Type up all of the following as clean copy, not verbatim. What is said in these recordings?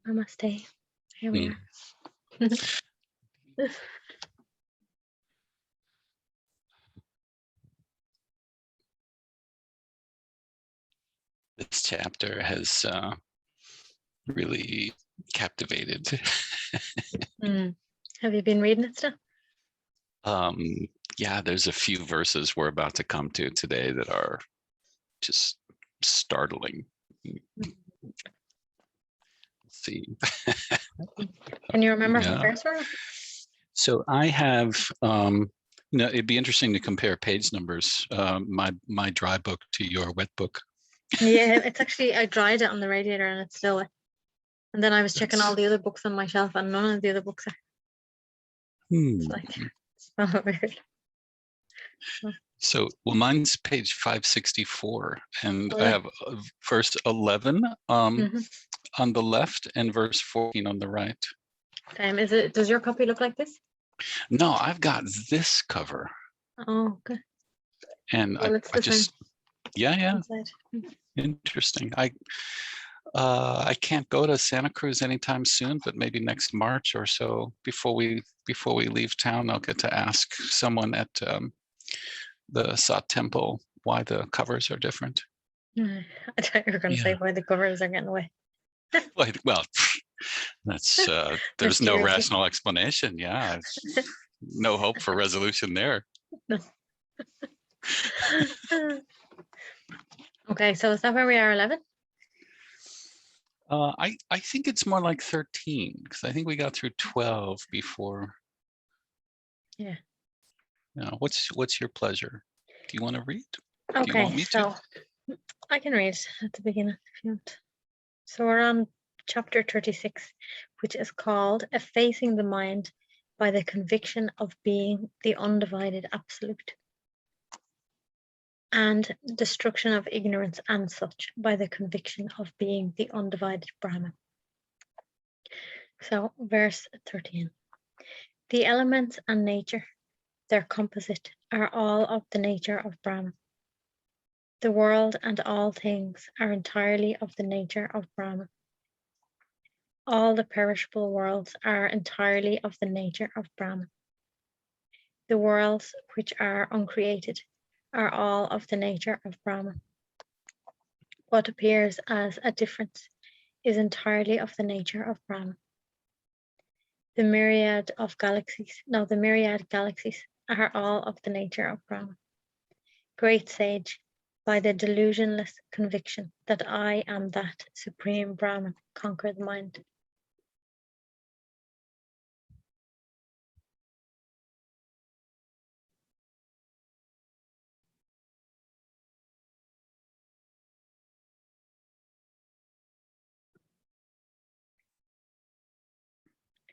Namaste. Here we are. This chapter has really captivated. Have you been reading it still? Yeah, there's a few verses we're about to come to today that are just startling. Let's see. Can you remember Yeah. what verse we're on? So I have, it'd be interesting to compare page numbers, my dry book to your wet book. Yeah, it's actually, I dried it on the radiator and it's still wet. And then I was checking all the other books on my shelf and none of the other books are. It's like, it's so weird. So, well, mine's page 564, and I have verse 11 on the left and verse 14 on the right. Is it? Does your copy look like this? No, I've got this cover. Oh, okay. And well, I just, yeah. Inside. Interesting. I can't go to Santa Cruz anytime soon, but maybe next March or so before we leave town, I'll get to ask someone at the Sat Temple why the covers are different. I thought you were going to say why the covers are getting away. Well, that's there's no rational explanation. Yeah, no hope for resolution there. No. Okay, so is that where we are? 11? I think it's more like 13 because I think we got through 12 before. Yeah. No, what's your pleasure? Do you want to read? Okay, do you want me to? I can read at the beginning if you want. So we're on chapter 36, which is called Effacing the Mind by the Conviction of Being the Undivided Absolute, and Destruction of Ignorance and Such by the Conviction of Being the Undivided Brahman. So verse 13. The elements and nature, their composite, are all of the nature of Brahman. The world and all things are entirely of the nature of Brahman. All the perishable worlds are entirely of the nature of Brahman. The worlds which are uncreated are all of the nature of Brahman. What appears as a difference is entirely of the nature of Brahman. The myriad galaxies are all of the nature of Brahman. Great sage, by the delusionless conviction that I am that supreme Brahman, conquer the mind.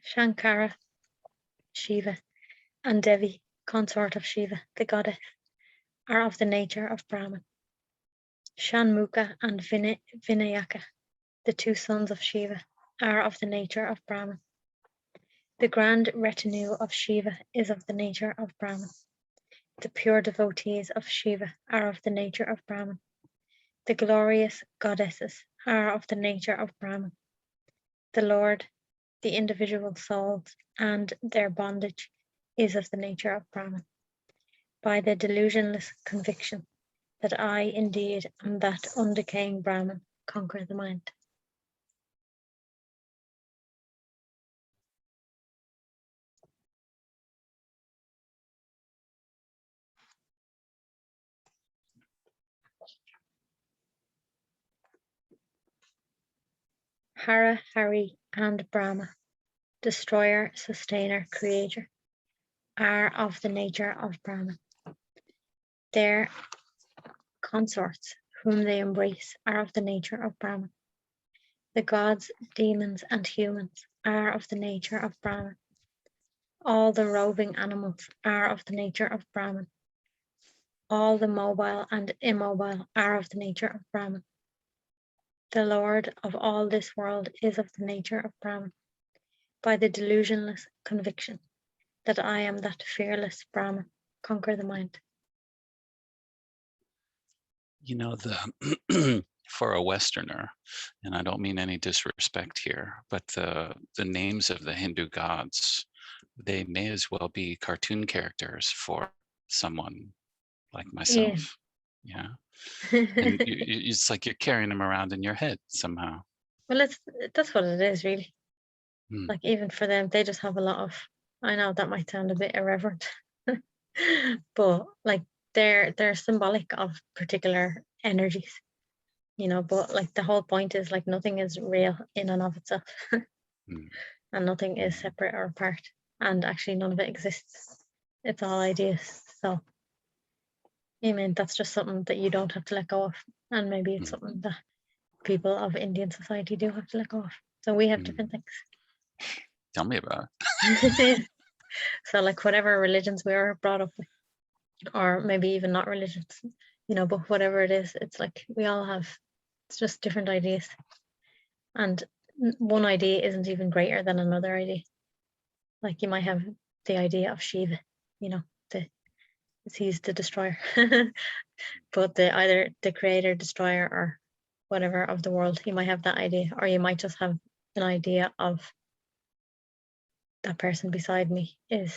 Shankara, Shiva, and Devi, consort of Shiva, the goddess, are of the nature of Brahman. Shanmukha and Vinayaka, the two sons of Shiva, are of the nature of Brahman. The grand retinue of Shiva is of the nature of Brahman. The pure devotees of Shiva are of the nature of Brahman. The glorious goddesses are of the nature of Brahman. The Lord, the individual souls, and their bondage is of the nature of Brahman. By the delusionless conviction that I indeed am that undecaying Brahman, conquer the mind. Hara, Hari, and Brahma, destroyer, sustainer, creator, are of the nature of Brahman. Their consorts, whom they embrace, are of the nature of Brahman. The gods, demons, and humans are of the nature of Brahman. All the roving animals are of the nature of Brahman. All the mobile and immobile are of the nature of Brahman. The Lord of all this world is of the nature of Brahman. By the delusionless conviction that I am that fearless Brahman, conquer the mind. You know, the for a Westerner, and I don't mean any disrespect here, but the names of the Hindu gods, they may as well be cartoon characters for someone like Yeah. myself. Yeah. And it's like you're carrying them around in your head somehow. Well, that's what it is, really. Mm, Like, even for them, they just have a lot of, I know that might sound a bit irreverent, but like they're symbolic of particular energies, but like the whole point is like nothing is real in and of itself, mm, and nothing is mm, separate or apart, and actually none of it exists. It's all ideas. So I mean, that's just something that you don't have to let go of, and maybe it's mm, something that people of Indian society do have to let go of. So we have mm. different things. Tell me about So like whatever religions we were brought up with, or maybe even not religions, but whatever it is, it's like we all have, it's just different ideas, and one idea isn't even greater than another idea. Like you might have the idea of Shiva, the he's the destroyer, but either the creator, destroyer, or whatever of the world, you might have that idea, or you might just have an idea of that person beside me is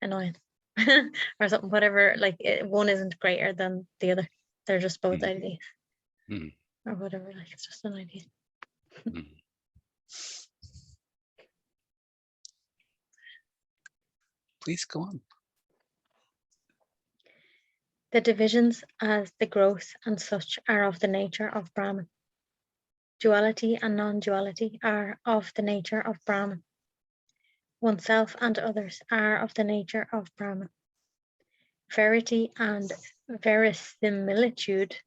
annoying or something, whatever. Like one isn't greater than the other, they're just both it. ideas Mm, mm, or whatever. Like it's just an idea. mm. Please go on. The divisions as the growth and such are of the nature of Brahman. Duality and non-duality are of the nature of Brahman. Oneself and others are of the nature of Brahman. Verity and verisimilitude,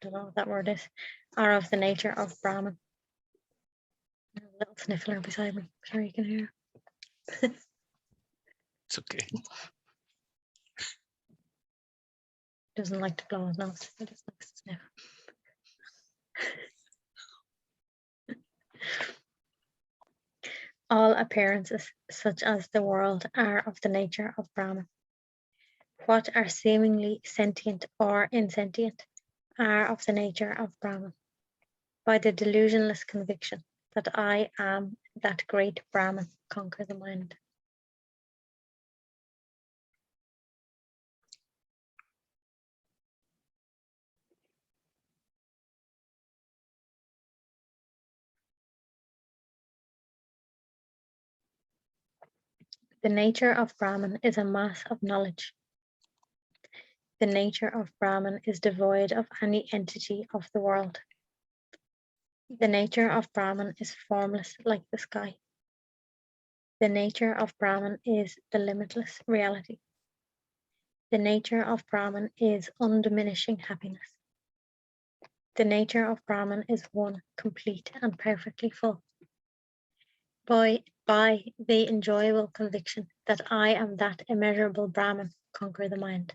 don't know what that word is, are of the nature of Brahman. A little sniffler beside me. Sure you can hear. It's okay. Doesn't like to blow his nose. He just likes to sniff. All appearances, such as the world, are of the nature of Brahman. What are seemingly sentient or insentient are of the nature of Brahman. By the delusionless conviction that I am that great Brahman, conquer the mind. The nature of Brahman is a mass of knowledge. The nature of Brahman is devoid of any entity of the world. The nature of Brahman is formless like the sky. The nature of Brahman is the limitless reality. The nature of Brahman is undiminishing happiness. The nature of Brahman is one, complete and perfectly full. By the enjoyable conviction that I am that immeasurable Brahman, conquer the mind.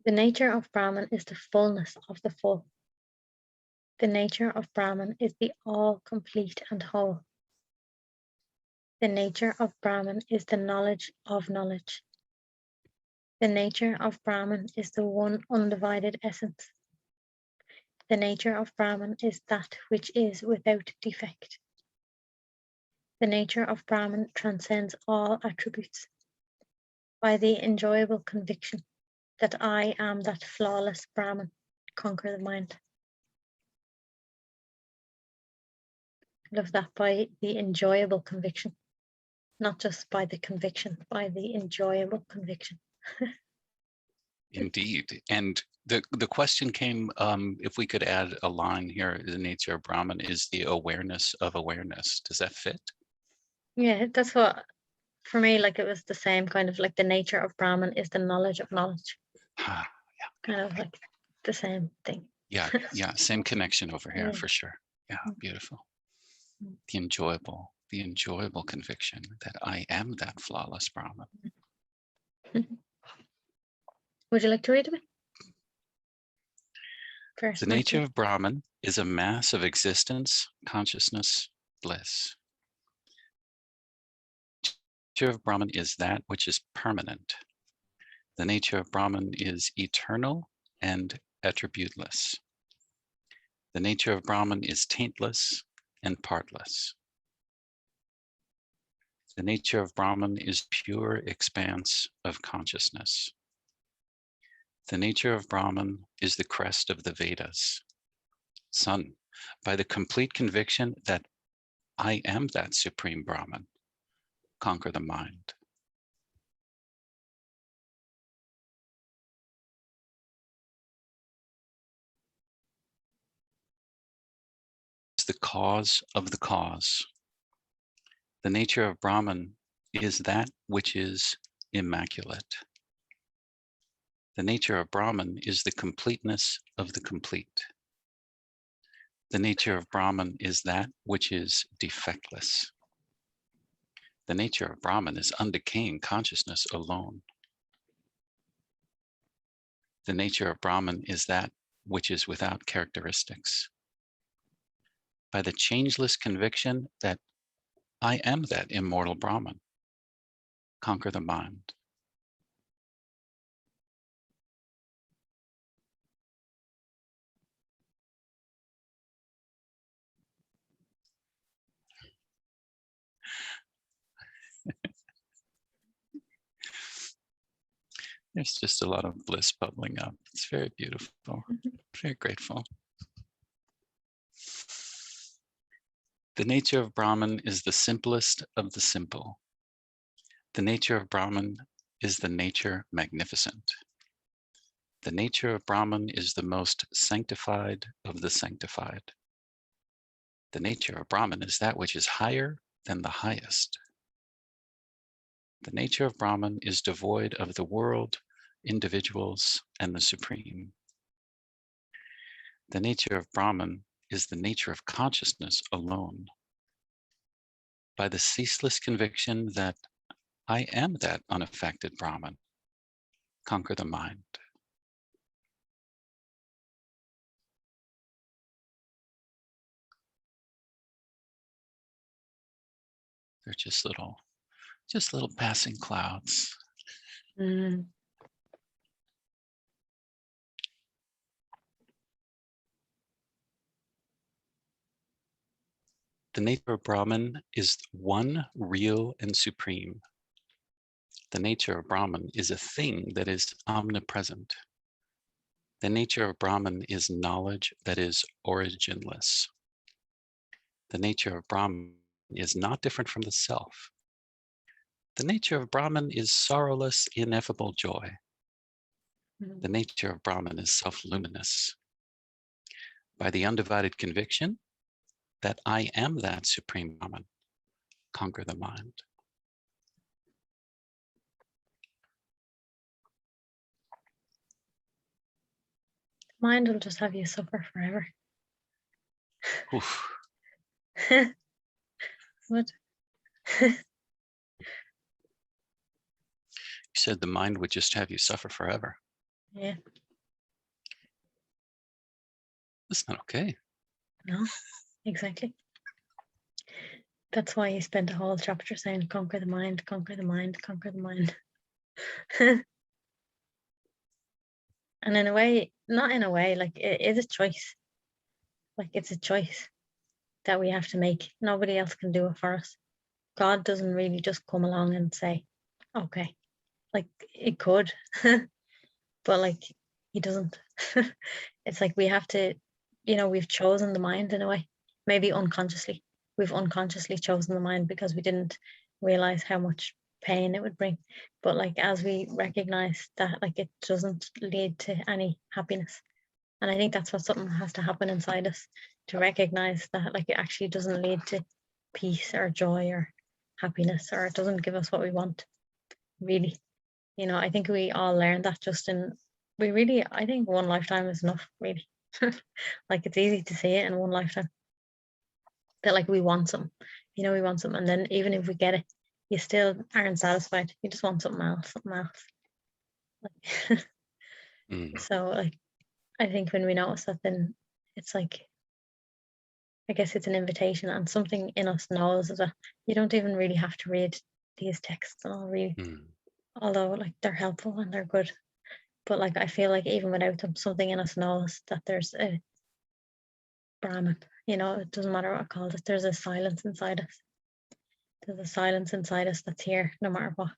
The nature of Brahman is the fullness of the full. The nature of Brahman is the all complete and whole. The nature of Brahman is the knowledge of knowledge. The nature of Brahman is the one undivided essence. The nature of Brahman is that which is without defect. The nature of Brahman transcends all attributes. By the enjoyable conviction that I am that flawless Brahman, conquer the mind. Love that, by the enjoyable conviction, not just by the conviction, by the enjoyable conviction. Indeed. And the question came, if we could add a line here, the nature of Brahman is the awareness of awareness. Does that fit? Yeah, that's what, for me, like it was the same kind of like the nature of Brahman is the knowledge of knowledge. Ah, Kind of like the same thing. yeah, yeah. Same connection over here Yeah. for sure. Yeah, beautiful. The enjoyable conviction that I am that flawless Brahman. Would you like to read a bit? First, The nature of Brahman is a mass of existence, consciousness, bliss. The nature of Brahman is that which is permanent. The nature of Brahman is eternal and attributeless. The nature of Brahman is taintless and partless. The nature of Brahman is pure expanse of consciousness. The nature of Brahman is the crest of the Vedas. Son, by the complete conviction that I am that supreme Brahman, conquer the mind. Is the cause of the cause. The nature of Brahman is that which is immaculate. The nature of Brahman is the completeness of the complete. The nature of Brahman is that which is defectless. The nature of Brahman is undecaying consciousness alone. The nature of Brahman is that which is without characteristics. By the changeless conviction that I am that immortal Brahman, conquer the mind. There's just a lot of bliss bubbling up. It's very beautiful, very grateful. The nature of Brahman is the simplest of the simple. The nature of Brahman is the nature magnificent. The nature of Brahman is the most sanctified of the sanctified. The nature of Brahman is that which is higher than the highest. The nature of Brahman is devoid of the world, individuals, and the supreme. The nature of Brahman is the nature of consciousness alone. By the ceaseless conviction that I am that unaffected Brahman, conquer the mind. They're just little passing clouds. Mm. The nature of Brahman is one, real, and supreme. The nature of Brahman is a thing that is omnipresent. The nature of Brahman is knowledge that is originless. The nature of Brahman is not different from the self. The nature of Brahman is sorrowless, ineffable joy. The nature of Brahman is self-luminous. By the undivided conviction that I am that supreme Brahman, conquer the mind. Mind will just have you suffer forever. Oof. What? You said the mind would just have you suffer forever. Yeah. That's not okay. No, exactly. That's why he spent a whole chapter saying, conquer the mind, conquer the mind, conquer the mind. And in a way, not in a way, like it is a choice. Like it's a choice that we have to make. Nobody else can do it for us. God doesn't really just come along and say, okay, like it could, but like he doesn't. It's like we have to, we've chosen the mind in a way, maybe unconsciously. We've unconsciously chosen the mind because we didn't realize how much pain it would bring. But like as we recognize that like it doesn't lead to any happiness. And I think that's what something has to happen inside us to recognize that like it actually doesn't lead to peace or joy or happiness, or it doesn't give us what we want, really. I think we all learn that I think one lifetime is enough, really. Like it's easy to say it in one lifetime that like we want something, we want something, and then even if we get it, you still aren't satisfied. You just want something else. Like, So like, I think when we notice that, then it's like, I guess it's an invitation, and something in us knows that you don't even really have to read these texts and all, really, although like they're helpful and they're good. But like, I feel like even without them, something in us knows that there's a Brahman, you know, it doesn't matter what I call it, there's a silence inside us. There's a silence inside us that's here no matter what.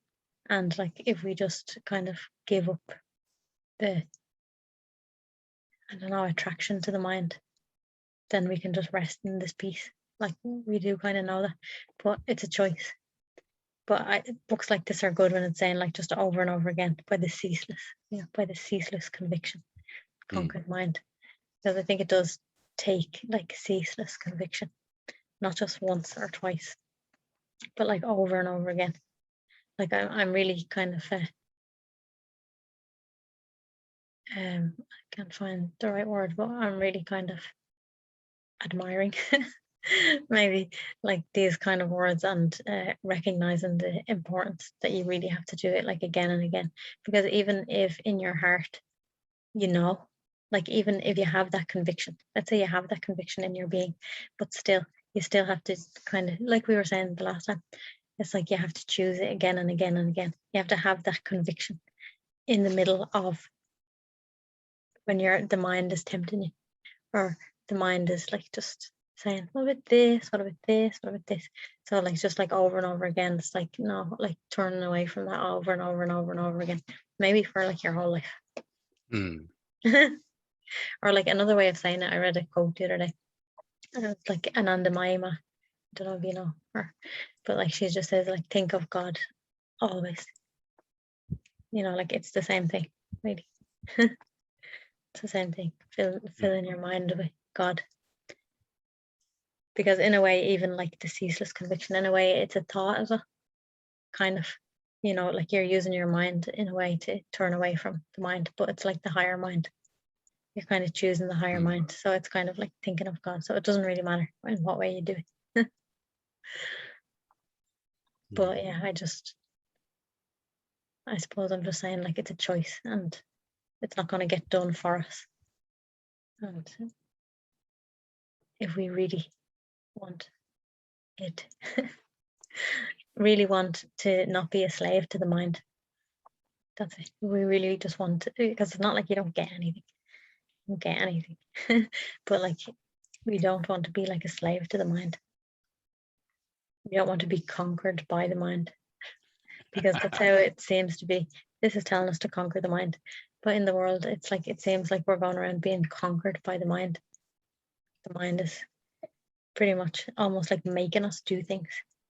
And like, if we just kind of give up the, I don't know, attraction to the mind, then we can just rest in this peace. Like, we do kind of know that, but it's a choice. But books like this are good when it's saying like just over and over again, by the ceaseless, by the ceaseless conviction, conquered mind. Because I think it does take like ceaseless conviction, not just once or twice, but like over and over again. Like, I'm really kind of I can't find the right word, but I'm really kind of admiring maybe like these kind of words, and recognizing the importance that you really have to do it like again and again. Because even if in your heart, you know, like even if you have that conviction, let's say you have that conviction in your being, but still, you still have to kind of, like we were saying the last time, it's like you have to choose it again and again and again. You have to have that conviction in the middle of when the mind is tempting you, or the mind is like just saying, what about this? What about this? What about this? So like, just like over and over again, it's like, no, like turning away from that over and over and over and over again, maybe for like your whole life. Or like another way of saying it, I read a quote the other day, and it's like Ananda Mayama, I don't know if you know her, but like she just says like, think of God always, you know, like it's the same thing, really. It's the same thing, filling your mind with God. Because in a way, even like the ceaseless conviction, in a way, it's a thought as well, kind of, you know, like you're using your mind in a way to turn away from the mind, but it's like the higher mind. You're kind of choosing the higher mind. So it's kind of like thinking of God. So it doesn't really matter in what way you do it. But yeah, I suppose I'm just saying like, it's a choice, and it's not going to get done for us. And if we really want it, really want to not be a slave to the mind, that's it. We really just want to, because it's not like you don't get anything. You don't get anything. But like, we don't want to be like a slave to the mind. We don't want to be conquered by the mind, because that's how it seems to be. This is telling us to conquer the mind, but in the world, it's like, it seems like we're going around being conquered by the mind. The mind is pretty much almost like making us do things.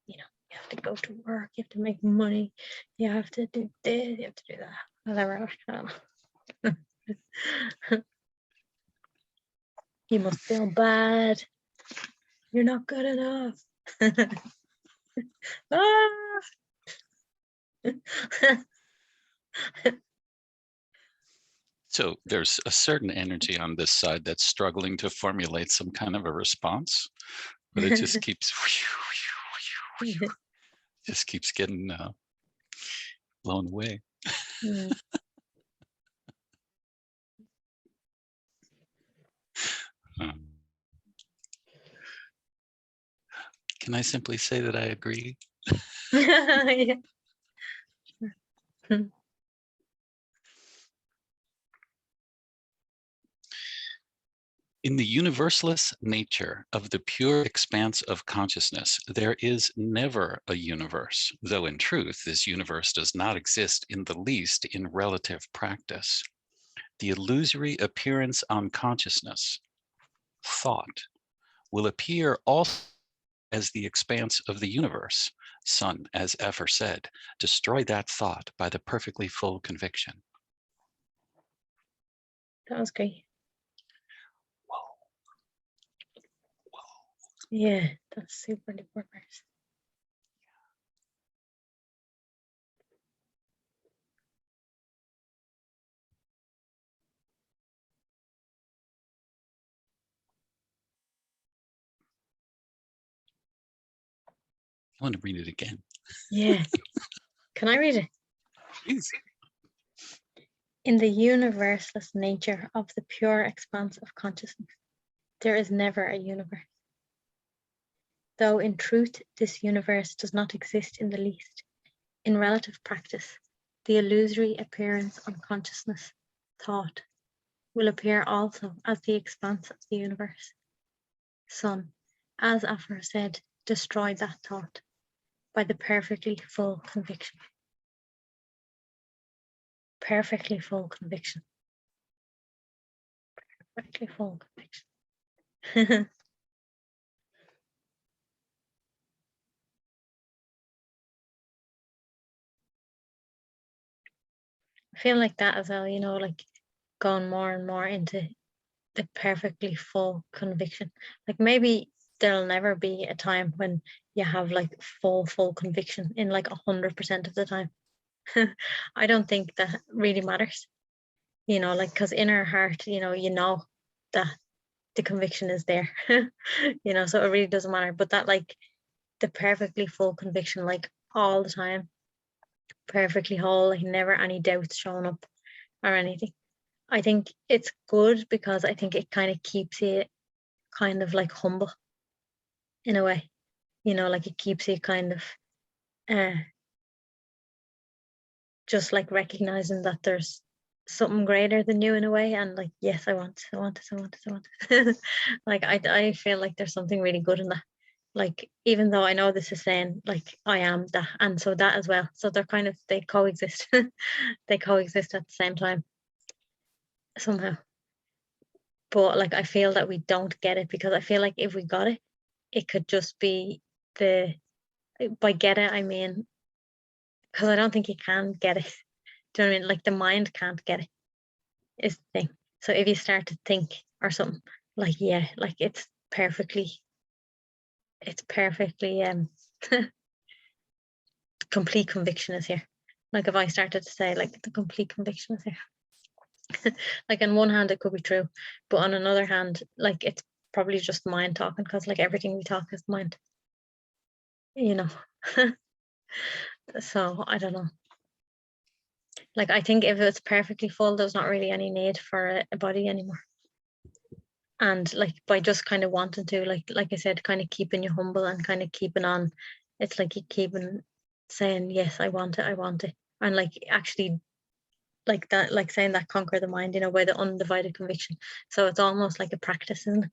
You know, you have to go to work, you have to make money, you have to do this, you have to do that, whatever. I don't know. You must feel bad. You're not good enough. Ah! So there's a certain energy on this side that's struggling to formulate some kind of a response, but it just keeps just keeps getting blown away. Can I simply say that I agree? Yeah. In the universalist nature of the pure expanse of consciousness, there is never a universe, though in truth, this universe does not exist in the least in relative practice. The illusory appearance on consciousness, thought, will appear also as the expanse of the universe. Son, as Epher said, destroy that thought by the perfectly full conviction. That was great. Whoa. Yeah, that's super duper nice. I want to read it again. Yeah. Can I read it? Please. In the universeless nature of the pure expanse of consciousness, there is never a universe. Though in truth, this universe does not exist in the least. In relative practice, the illusory appearance on consciousness, thought, will appear also as the expanse of the universe. Son, as aforesaid, destroy that thought by the perfectly full conviction. Perfectly full conviction. Perfectly full conviction. I feel like that as well, like going more and more into the perfectly full conviction. Like maybe there'll never be a time when you have like full conviction in like 100% of the time. I don't think that really matters, like because in our heart, you know that the conviction is there, so it really doesn't matter. But that like the perfectly full conviction, like all the time, perfectly whole, like never any doubts showing up or anything. I think it's good because I think it kind of keeps you kind of like humble in a way, like it keeps you kind of just like recognizing that there's something greater than you in a way, and like, yes, I want this. Like I feel like there's something really good in that. Like even though I know this is saying like I am that, and so that as well, so they coexist. They coexist at the same time somehow. But like I feel that we don't get it, because I feel like if we got it, it could just be by get it I mean, because I don't think you can get it. Do you know what I mean? Like the mind can't get it, is the thing. So if you start to think or something, like yeah, like it's perfectly complete conviction is here. Like if I started to say like the complete conviction is here. Like on one hand it could be true, but on another hand, like it's probably just mind talking, because like everything we talk is mind. So I don't know. Like I think if it's perfectly full, there's not really any need for a body anymore. And like by just kind of wanting to, like I said, kind of keeping you humble and kind of keeping on, it's like you keeping saying, yes, I want it. And like actually like that, like saying that conquer the mind, by the undivided conviction. So it's almost like a practice, isn't it?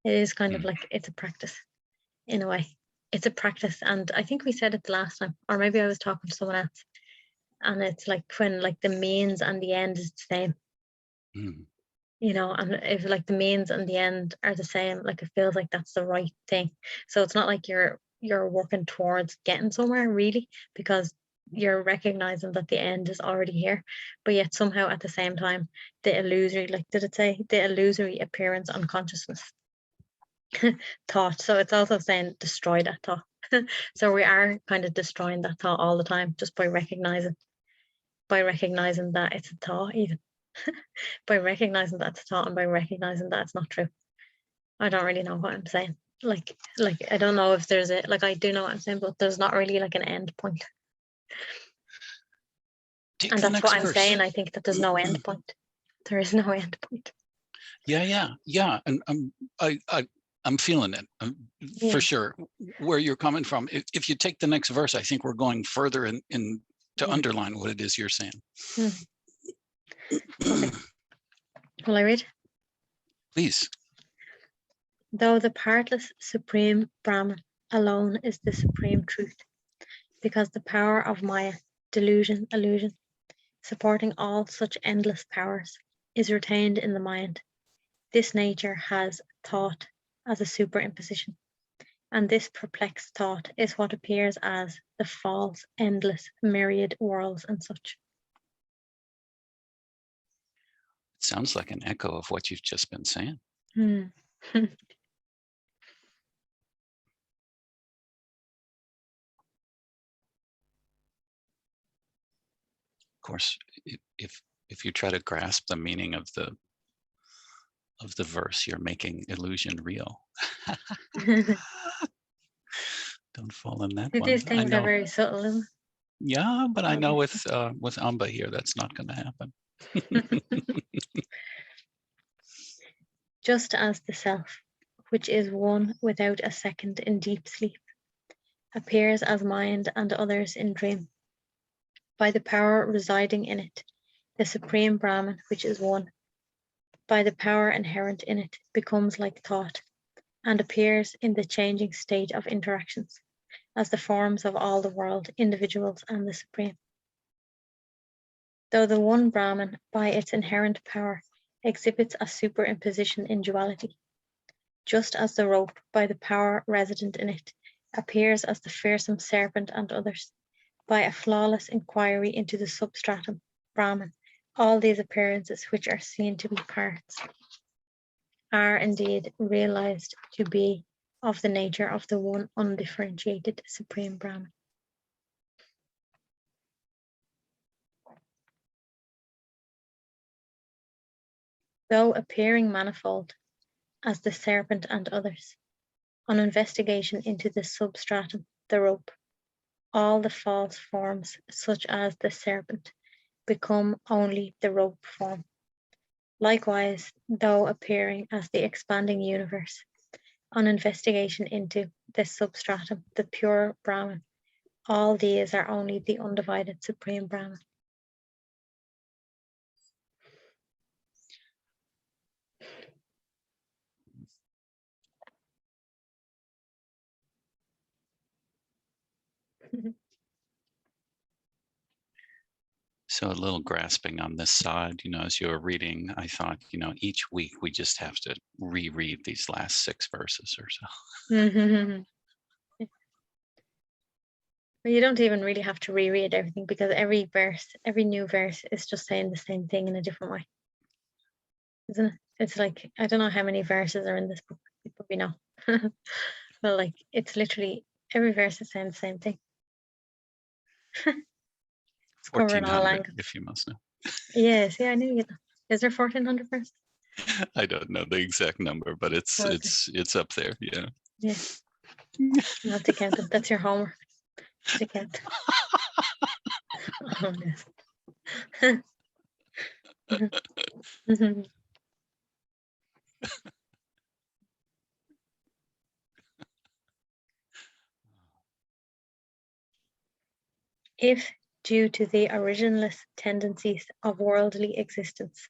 It is kind of like it's a practice in a way. It's a practice. And I think we said it the last time, or maybe I was talking to someone else. And it's like when like the means and the end is the same. And if like the means and the end are the same, like it feels like that's the right thing. So it's not like you're working towards getting somewhere really, because you're recognizing that the end is already here, but yet somehow at the same time the illusory, like did it say the illusory appearance on consciousness thought, so it's also saying destroy that thought. So we are kind of destroying that thought all the time, just by recognizing that it's a thought, even by recognizing that it's a thought, and by recognizing that it's not true. I don't really know what I'm saying. Like I don't know if there's a, like I do know what I'm saying, but there's not really like an end point. And that's what I'm saying. I think that there's no end point. There is no end point. Yeah. And I'm feeling it for sure. Where you're coming from. If you take the next verse, I think we're going further in to underline what it is you're saying. Okay. Will I read? Please. Though the partless supreme Brahman alone is the supreme truth, because the power of Maya, delusion, illusion, supporting all such endless powers, is retained in the mind. This nature has thought as a superimposition, and this perplexed thought is what appears as the false, endless, myriad worlds and such. It sounds like an echo of what you've just been saying. Of course, if you try to grasp the meaning of the verse, you're making illusion real. Don't fall in that one. These things are very subtle, isn't it? Yeah, but I know with Amba here, that's not going to happen. Just as the self, which is one without a second in deep sleep, appears as mind and others in dream, by the power residing in it, the supreme Brahman, which is one, by the power inherent in it, becomes like thought, and appears in the changing state of interactions, as the forms of all the world, individuals, and the supreme. Though the one Brahman, by its inherent power, exhibits a superimposition in duality, just as the rope, by the power resident in it, appears as the fearsome serpent and others, by a flawless inquiry into the substratum, Brahman, all these appearances which are seen to be parts, are indeed realized to be of the nature of the one undifferentiated supreme Brahman. Though appearing manifold as the serpent and others, on investigation into the substratum, the rope, all the false forms, such as the serpent, become only the rope form. Likewise, though appearing as the expanding universe, on investigation into the substratum, the pure Brahman, all these are only the undivided supreme Brahman. So a little grasping on this side, as you were reading, I thought, each week we just have to reread these last 6 verses or so. Well, you don't even really have to reread everything, because every new verse is just saying the same thing in a different way, isn't it? It's like, I don't know how many verses are in this book, you probably know. But like, it's literally every verse is saying the same thing. It's covering all 1400, angles. if you must know. Yes, yeah, I knew you. Is there 1400 verses? I don't know the exact number, but it's Okay. it's up there. Yeah. Yeah. You have to count them. That's your homework. To count. Oh, yes. If, due to the originless tendencies of worldly existence,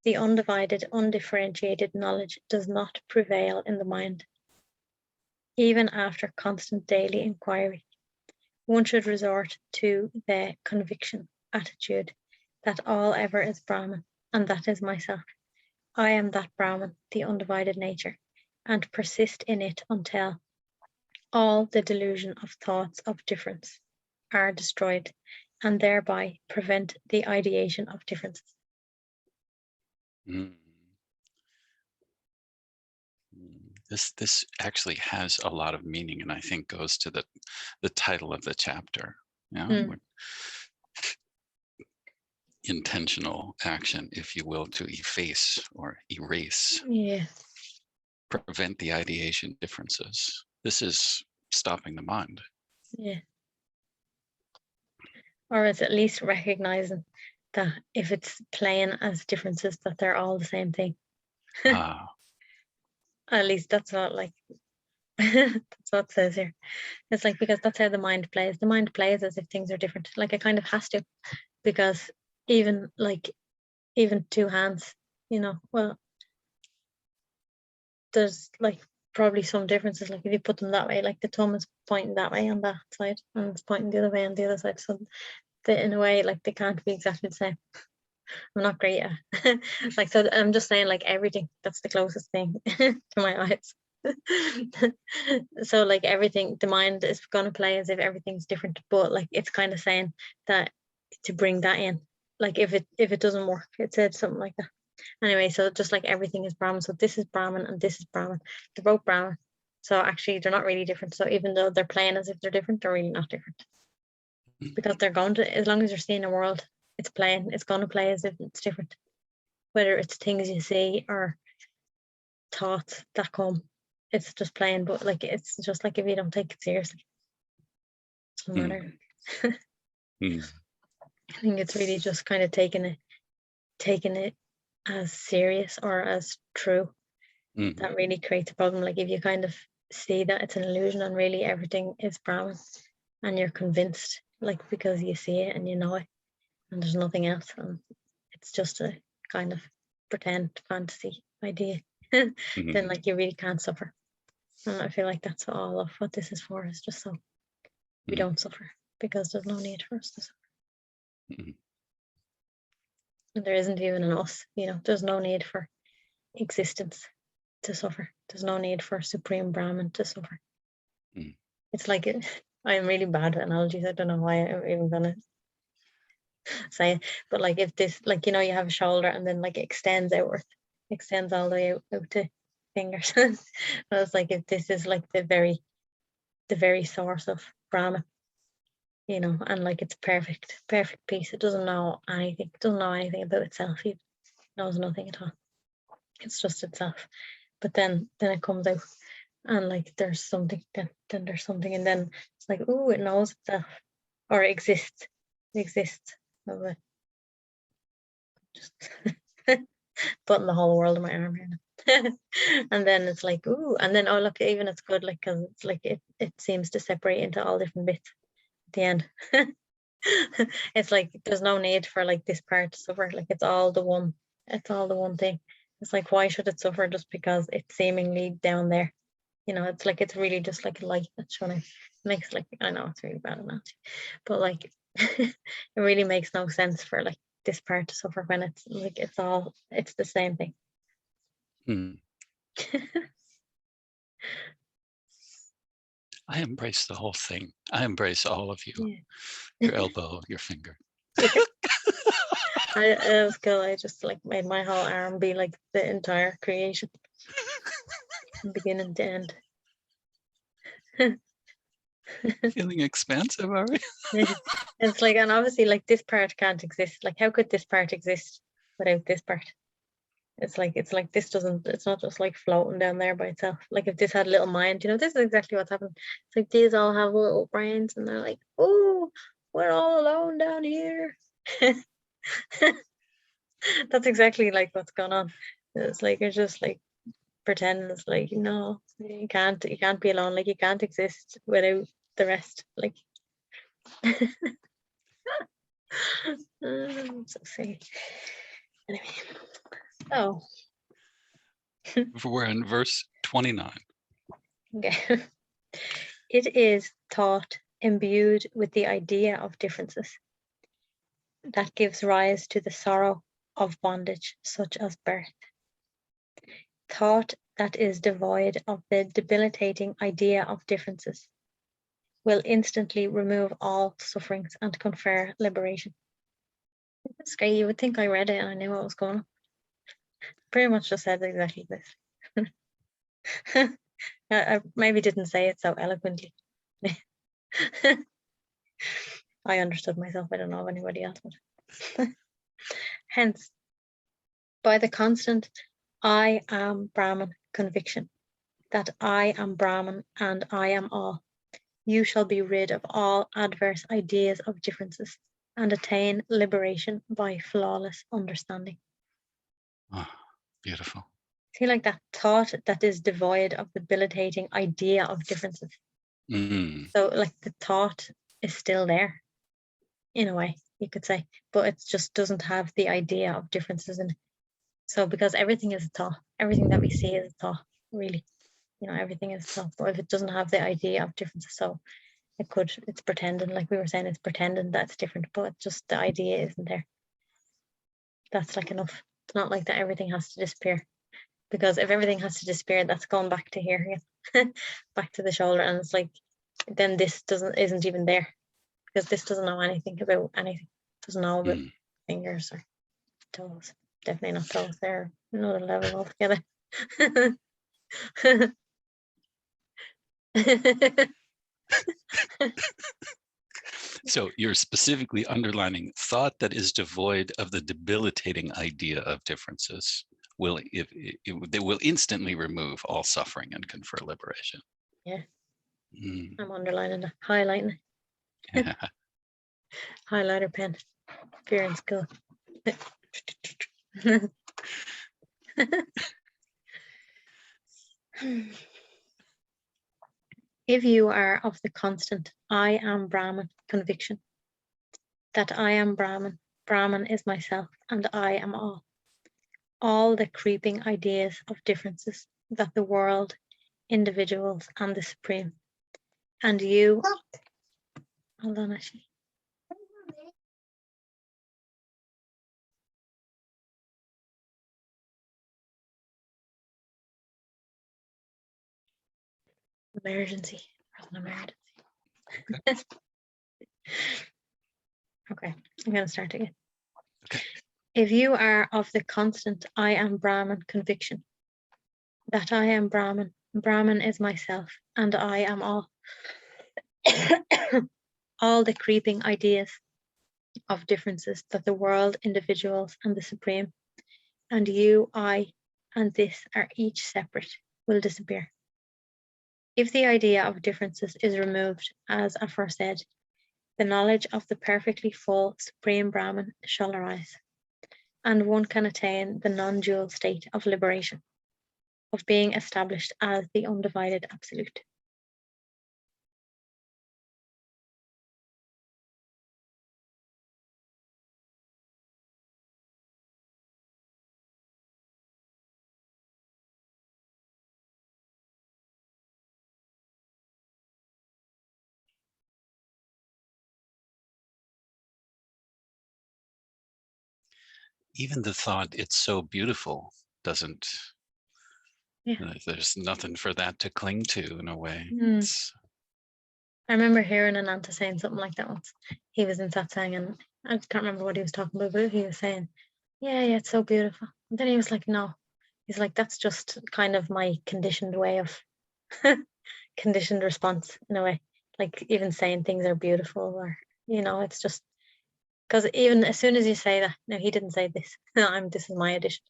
the undivided, undifferentiated knowledge does not prevail in the mind, even after constant daily inquiry, one should resort to the conviction attitude that all ever is Brahman, and that is myself. I am that Brahman, the undivided nature, and persist in it until all the delusion of thoughts of difference are destroyed, and thereby prevent the ideation of differences. Mm. This actually has a lot of meaning, and I think goes to the title of the chapter. Intentional action, if you will, to efface or erase, prevent the ideation differences. This is stopping the mind. Yeah. Or it's at least recognizing that if it's playing as differences, that they're all the same thing. At least that's what, like, that's what it says here. It's like, because that's how the mind plays. The mind plays as if things are different. Like, it kind of has to, because even two hands, well, there's like probably some differences. Like, if you put them that way, like the thumb is pointing that way on that side and it's pointing the other way on the other side. So in a way, like, they can't be exactly the same. I'm not great at like, so I'm just saying, like, everything, that's the closest thing to my eyes. So like, everything, the mind is going to play as if everything's different, but like, it's kind of saying that to bring that in, like, if it doesn't work, it said something like that. Anyway, so just like everything is Brahman, so this is Brahman and this is Brahman, they're both Brahman, so actually they're not really different. So even though they're playing as if they're different, they're really not different, because they're going to, as long as you're seeing a world, it's going to play as if it's different, whether it's things you see or thoughts that come, it's just playing. But like, it's just like, if you don't take it seriously, it's no matter. I think it's really just kind of taking it taking it as serious or as true, that really creates a problem. Like if you kind of see that it's an illusion and really everything is Brahman, and you're convinced, like because you see it and you know it, and there's nothing else, and it's just a kind of pretend fantasy idea, then like you really can't suffer. And I feel like that's all of what this is for, is just so we don't suffer, because there's no need for us to suffer. And there isn't even an us, there's no need for existence to suffer. There's no need for Supreme Brahman to suffer. It's like I'm really bad at analogies. I don't know why I'm even gonna say it, but like if this, like you have a shoulder and then like it extends outward, extends all the way out to fingers. And it's like if this is like the very source of Brahma, and like it's perfect peace. It doesn't know anything. It doesn't know anything about itself. It knows nothing at all. It's just itself. But then it comes out, and like there's something. Then there's something, and then it's like, oh, it knows itself, or it exists. It exists. Just putting the whole world in my arm here. And then it's like, ooh, and then oh look, even it's good, like because it's like it seems to separate into all different bits at the end. It's like there's no need for like this part to suffer. Like it's all the one thing. It's like, why should it suffer just because it's seemingly down there? It's like it's really just like a light that's shining. Makes like, I know it's really bad analogy, but like it really makes no sense for like this part to suffer when it's like it's the same thing. I embrace the whole thing. I embrace all of you. Yeah. Your elbow, your finger. It was cool. I just like made my whole arm be like the entire creation, from beginning to end. Feeling expansive, are we? It's like, and obviously like this part can't exist. Like how could this part exist without this part? It's like this doesn't, it's not just like floating down there by itself. Like if this had a little mind, this is exactly what's happened. It's like these all have little brains and they're like, oh, we're all alone down here. That's exactly like what's going on. It's like, it's just like pretending. It's like, no, you can't be alone. Like you can't exist without the rest. Like so silly. Anyway, oh. We're in verse 29. Okay. It is thought imbued with the idea of differences that gives rise to the sorrow of bondage, such as birth. Thought that is devoid of the debilitating idea of differences will instantly remove all sufferings and confer liberation. It's great. You would think I read it and I knew what was going on. Pretty much just said exactly this. I maybe didn't say it so eloquently. I understood myself. I don't know if anybody else would. Hence, by the constant I am Brahman conviction that I am Brahman and I am all, you shall be rid of all adverse ideas of differences and attain liberation by flawless understanding. Oh, beautiful. See, like that thought that is devoid of the debilitating idea of differences. So like the thought is still there in a way, you could say, but it just doesn't have the idea of differences in it. So because everything is a thought, everything that we see is a thought, really, everything is a thought. But if it doesn't have the idea of differences, so it's pretending, like we were saying, it's pretending that's different, but just the idea isn't there. That's like enough. It's not like that everything has to disappear, because if everything has to disappear, that's going back to here again, back to the shoulder, and it's like then this isn't even there, because this doesn't know anything about anything. It doesn't know about fingers or toes. Definitely not toes. They're another level altogether. So you're specifically underlining thought that is devoid of the debilitating idea of differences they will instantly remove all suffering and confer liberation. Yeah. I'm underlining it, highlighting it. Highlighter pen. If you're in school. If you are of the constant I am Brahman conviction, that I am Brahman, Brahman is myself, and I am all the creeping ideas of differences that the world, individuals, and the Supreme, and you, hold on, actually. Emergency. There's an emergency. Okay, I'm going to start again. Okay. If you are of the constant I am Brahman conviction, that I am Brahman, Brahman is myself, and I am all. All the creeping ideas of differences that the world, individuals, and the Supreme, and you, I, and this are each separate, will disappear. If the idea of differences is removed, as aforesaid, the knowledge of the perfectly full Supreme Brahman shall arise, and one can attain the non-dual state of liberation, of being established as the undivided Absolute. Even the thought it's so beautiful doesn't, Yeah. there's nothing for that to cling to in a way. I remember hearing Ananta saying something like that once. He was in satsang and I can't remember what he was talking about, but he was saying, yeah, it's so beautiful. And then he was like, no. He's like, that's just kind of my conditioned way of conditioned response in a way. Like even saying things are beautiful or, it's just because even as soon as you say that, no, he didn't say this. This is my addition.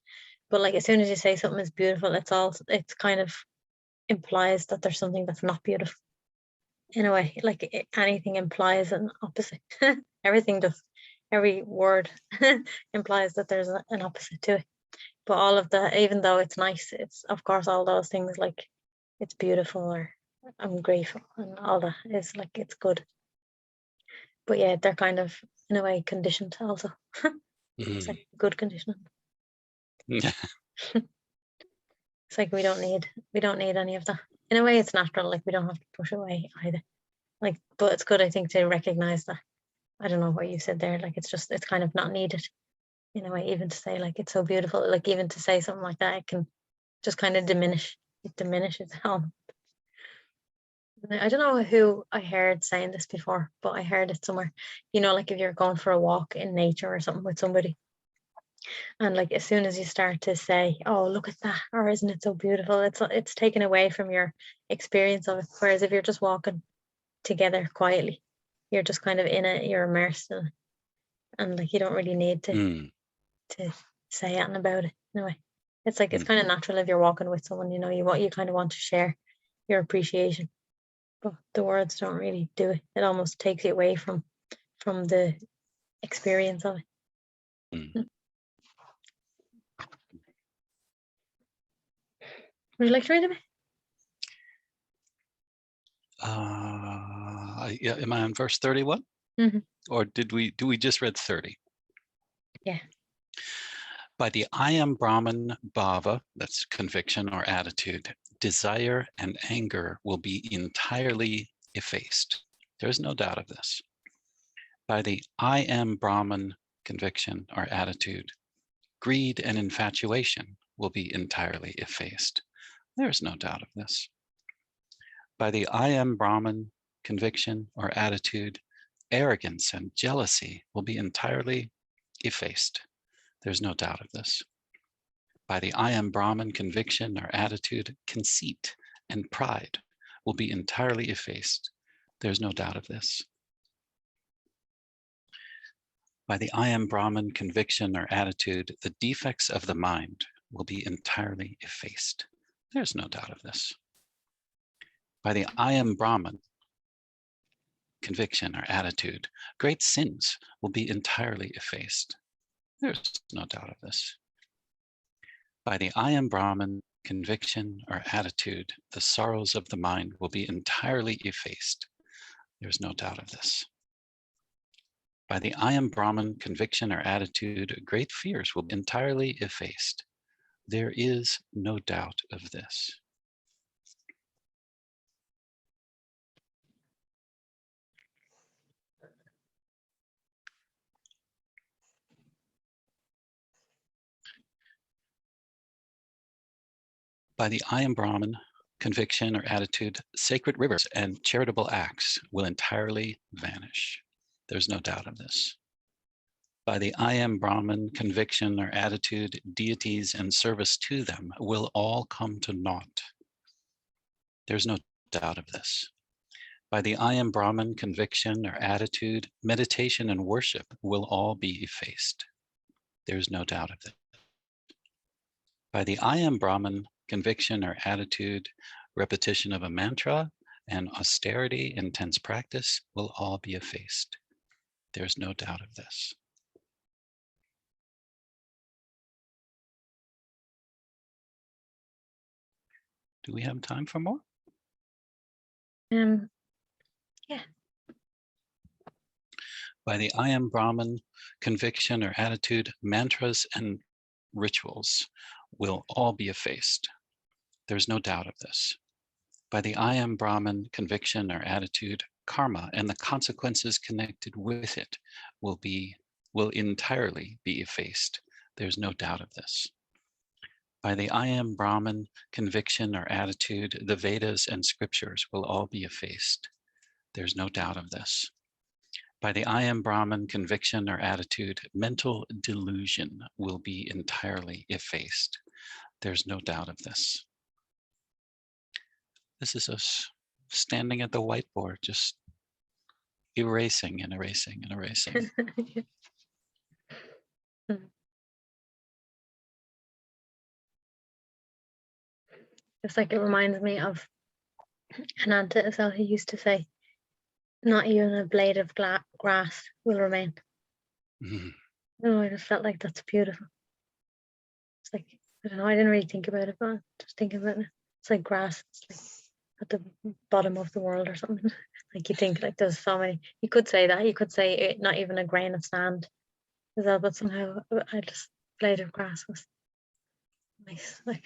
But like as soon as you say something is beautiful, it's kind of implies that there's something that's not beautiful. In a way, like anything implies an opposite. Everything does. Every word implies that there's an opposite to it. But all of that, even though it's nice, it's of course all those things like it's beautiful or I'm grateful and all that is like it's good. But yeah, they're kind of in a way conditioned also. It's like good conditioning. Yeah. It's like we don't need any of that. In a way, it's natural. Like we don't have to push away either. Like, but it's good, I think, to recognize that. I don't know what you said there. Like, it's kind of not needed in a way. Even to say like it's so beautiful. Like even to say something like that, it can just kind of diminish. It diminishes all. I don't know who I heard saying this before, but I heard it somewhere. Like if you're going for a walk in nature or something with somebody, and like as soon as you start to say, oh, look at that, or isn't it so beautiful, it's taken away from your experience of it. Whereas if you're just walking together quietly, you're just kind of in it, you're immersed in it, and like you don't really need to say anything about it in a way. It's like it's kind of natural if you're walking with someone, you kind of want to share your appreciation, but the words don't really do it. It almost takes you away from the experience of it. Would you like to read a bit? Yeah, am I on verse 31? Or do we just read 30? Yeah. By the I am Brahman bhava, that's conviction or attitude, desire and anger will be entirely effaced. There's no doubt of this. By the I am Brahman conviction or attitude, greed and infatuation will be entirely effaced. There's no doubt of this. By the I am Brahman conviction or attitude, arrogance and jealousy will be entirely effaced. There's no doubt of this. By the I am Brahman conviction or attitude, conceit and pride will be entirely effaced. There's no doubt of this. By the I am Brahman conviction or attitude, the defects of the mind will be entirely effaced. There's no doubt of this. By the I am Brahman conviction or attitude, great sins will be entirely effaced. There's no doubt of this. By the I am Brahman conviction or attitude, the sorrows of the mind will be entirely effaced. There's no doubt of this. By the I am Brahman conviction or attitude, great fears will be entirely effaced. There is no doubt of this. By the I am Brahman conviction or attitude, sacred rivers and charitable acts will entirely vanish. There's no doubt of this. By the I am Brahman conviction or attitude, deities and service to them will all come to naught. There's no doubt of this. By the I am Brahman conviction or attitude, meditation and worship will all be effaced. There's no doubt of this. By the I am Brahman conviction or attitude, repetition of a mantra and austerity, intense practice will all be effaced. There's no doubt of this. Do we have time for more? Yeah. By the I am Brahman conviction or attitude, mantras and rituals will all be effaced. There's no doubt of this. By the I am Brahman conviction or attitude, karma and the consequences connected with it will entirely be effaced. There's no doubt of this. By the I am Brahman conviction or attitude, the Vedas and scriptures will all be effaced. There's no doubt of this. By the I am Brahman conviction or attitude, mental delusion will be entirely effaced. There's no doubt of this. This is us standing at the whiteboard, just erasing and erasing and erasing. It's like it reminds me of Ananta as well, who used to say, not even a blade of grass will remain. Mhm. No, I just felt like that's beautiful. It's like, I don't know, I didn't really think about it, but I'm just thinking about it. It's like grass. It's like at the bottom of the world or something. Like you think like there's so many. You could say that. You could say it, not even a grain of sand as well, but somehow I just blade of grass was nice. Like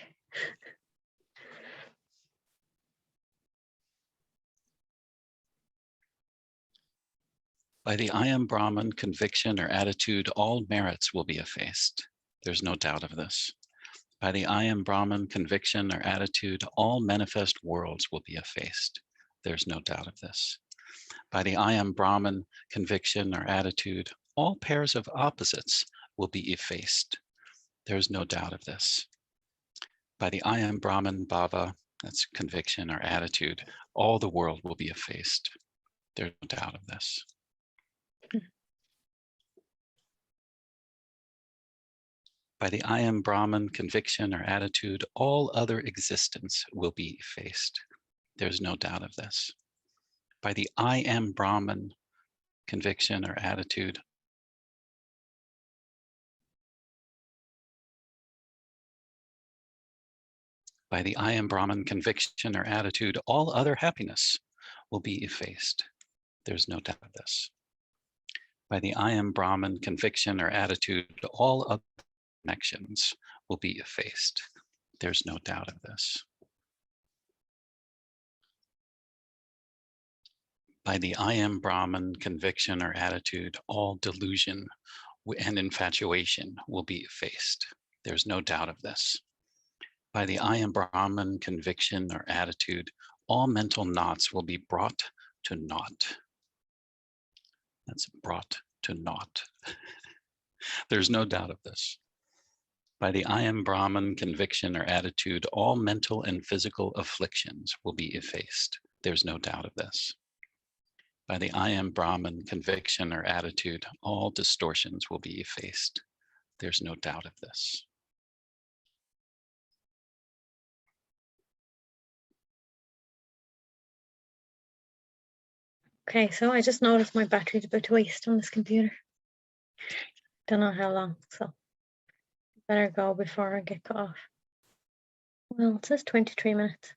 By the I am Brahman conviction or attitude, all merits will be effaced. There's no doubt of this. By the I am Brahman conviction or attitude, all manifest worlds will be effaced. There's no doubt of this. By the I am Brahman conviction or attitude, all pairs of opposites will be effaced. There's no doubt of this. By the I am Brahman bhava, that's conviction or attitude, all the world will be effaced. There's no doubt of this. By the I am Brahman conviction or attitude, all other existence will be effaced. There's no doubt of this. By the I am Brahman conviction or attitude, by the I am Brahman conviction or attitude, all other happiness will be effaced. There's no doubt of this. By the I am Brahman conviction or attitude, all other connections will be effaced. There's no doubt of this. By the I am Brahman conviction or attitude, all delusion and infatuation will be effaced. There's no doubt of this. By the I am Brahman conviction or attitude, all mental knots will be brought to naught. That's brought to naught. There's no doubt of this. By the I am Brahman conviction or attitude, all mental and physical afflictions will be effaced. There's no doubt of this. By the I am Brahman conviction or attitude, all distortions will be effaced. There's no doubt of this. okay, so I just noticed my battery's about to waste on this computer. Don't know how long, so better go before I get cut off. Well, it says 23 minutes.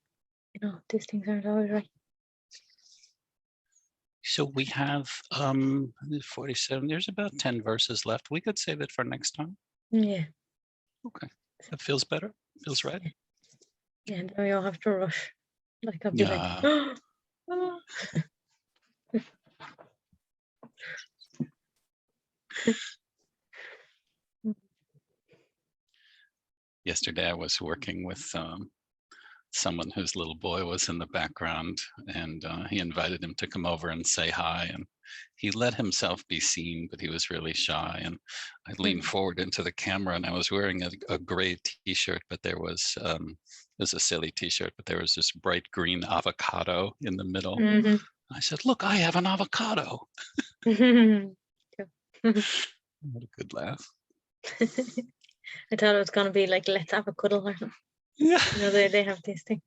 You know, these things aren't always right. So we have 47. There's about 10 verses left. We could save it for next time. Yeah. Okay. That feels better. Feels right. Yeah, and then we all have to rush. Like I'll be Yeah. like, Yesterday I was working with someone whose little boy was in the background, and he invited him to come over and say hi, and he let himself be seen, but he was really shy. And I leaned forward into the camera, and I was wearing a gray t-shirt, but there was it was a silly t-shirt, but there was this bright green avocado in the middle. mm-hmm. I said, look, I have an avocado. What a good laugh. I thought it was gonna be like, let's have a cuddle or something. Yeah. You know, they have these things.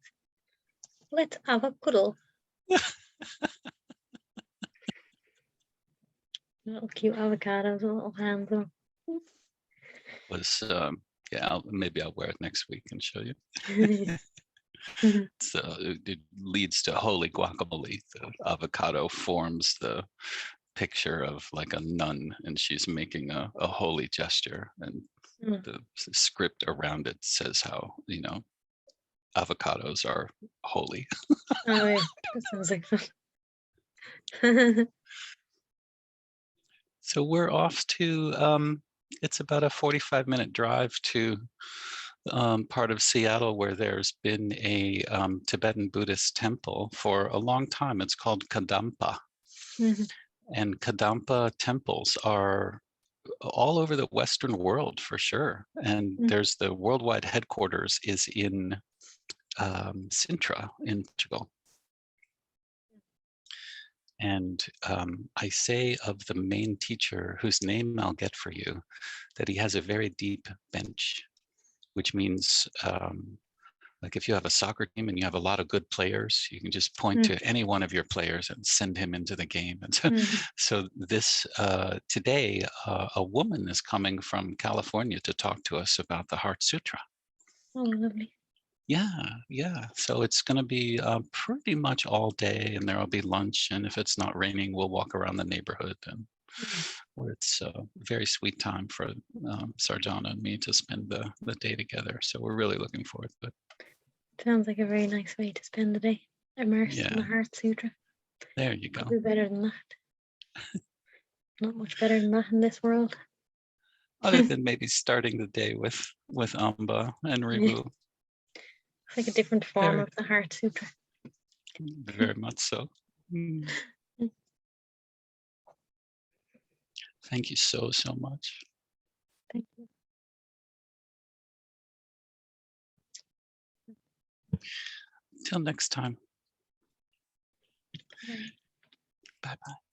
Let's have a cuddle. Little cute avocados, little hands on. Was yeah, maybe I'll wear it next week and show you. So it leads to holy guacamole. The avocado forms the picture of like a nun, and she's making a holy gesture, and the script around it says how, you know, avocados are holy. Oh yeah, that sounds like fun. So we're off to it's about a 45-minute drive to part of Seattle where there's been a Tibetan Buddhist temple for a long time. It's called Kadampa. And Kadampa temples are all over the Western world for sure. And there's the worldwide headquarters is in Sintra in Portugal. And I say of the main teacher, whose name I'll get for you, that he has a very deep bench, which means like if you have a soccer team and you have a lot of good players, you can just point to any one of your players and send him into the game. And so, so this today, a woman is coming from California to talk to us about the Heart Sutra. Oh, lovely. Yeah. So it's going to be pretty much all day, and there will be lunch. And if it's not raining, we'll walk around the neighborhood, and where it's a very sweet time for Sarjana and me to spend the day together. So we're really looking forward to it. Sounds like a very nice way to spend the day, immersed in the Heart Sutra. There you go. Could be better than that. Not much better than that in this world. Other than maybe starting the day with Amba and Ribhu. It's like a different form of the Heart Sutra. Very much so. Thank you so much. Thank you. Till next time. Bye. Bye-bye.